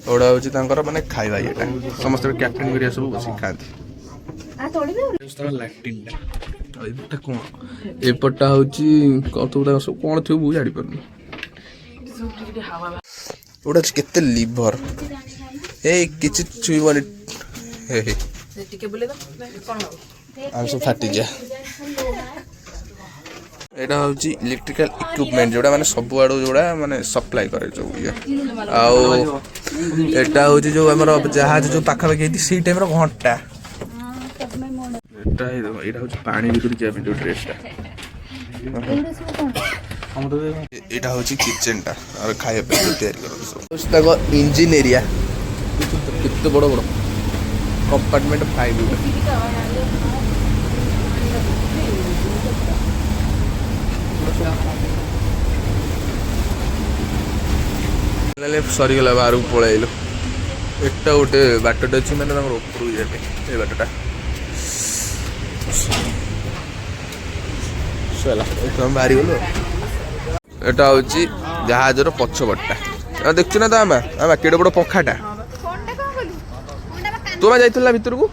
ଏଗୁଡ଼ା ହେଉଛି ତାଙ୍କର ମାନେ ଖାଇବା ଇଏଟା ସମସ୍ତେ କ୍ୟାପ୍ଟେନ୍ କରିବା ସବୁ ବସିକି ଖାଆନ୍ତି। ଲାଟ୍ରିନ୍ଟା ଆଉ ଏପଟା କ'ଣ ଏପଟଟା ହେଉଛି ତାଙ୍କର ସବୁ କ'ଣ ଥିବ ମୁଁ ଜାଣିପାରୁନି। ଗୋଟେ ଅଛି କେତେ ଲିଭର ଏଇ କିଛି ଛୁଇଁବନି ଆମେ ସବୁ ଫାଟିଯିବା। ଏଇଟା ହେଉଛି ଇଲେକ୍ଟ୍ରିକାଲ ଇକ୍ୟୁପମେଣ୍ଟ ଯୋଉଟା ମାନେ ସବୁଆଡ଼ୁ ଯୋଉଟା ମାନେ ସପ୍ଲାଏ କରେ ଯୋଉ ଇଏ। ଆଉ ଏଟା ହେଉଛି ଯୋଉ ଆମର ଜାହାଜ ଯୋଉ ପାଖାପାଖି ହେଇଛି ସେଇ ଟାଇପ୍ର ଘଣ୍ଟା। ଏଇଟା ହେଉଛି ପାଣି ଭିତରୁ ଯିବା ପାଇଁ ଯୋଉ ଡ୍ରେସ୍ଟା। ଏଇଟା ହେଉଛି କିଚେନଟା ଆଉ ଖାଇବା ପାଇଁ ତିଆରି କରନ୍ତି ସବୁ। ତାଙ୍କ ଇଞ୍ଜିନ ଏରିଆ କେତେ ବଡ଼ ବଡ଼ କମ୍ପାର୍ଟମେଣ୍ଟ 5 ସରିଗଲା ବାହାରକୁ ପଳେଇଲୁ। ଏଟା ଗୋଟେ ବାଟଟା ଅଛି ମାନେ ତାଙ୍କର ଉପରକୁ ଯିବା ପାଇଁ ଏ ବାଟଟା ବାହାରିଗଲୁ। ଏଟା ହେଉଛି ଜାହାଜର ପଛପଟଟା ଦେଖୁଛୁ ନା ତ ଆମେ କେଡ଼େ ବଡ଼ ପଙ୍ଖାଟା। ତୁ ଯାଇଥିଲୁ ନା ଭିତରକୁ?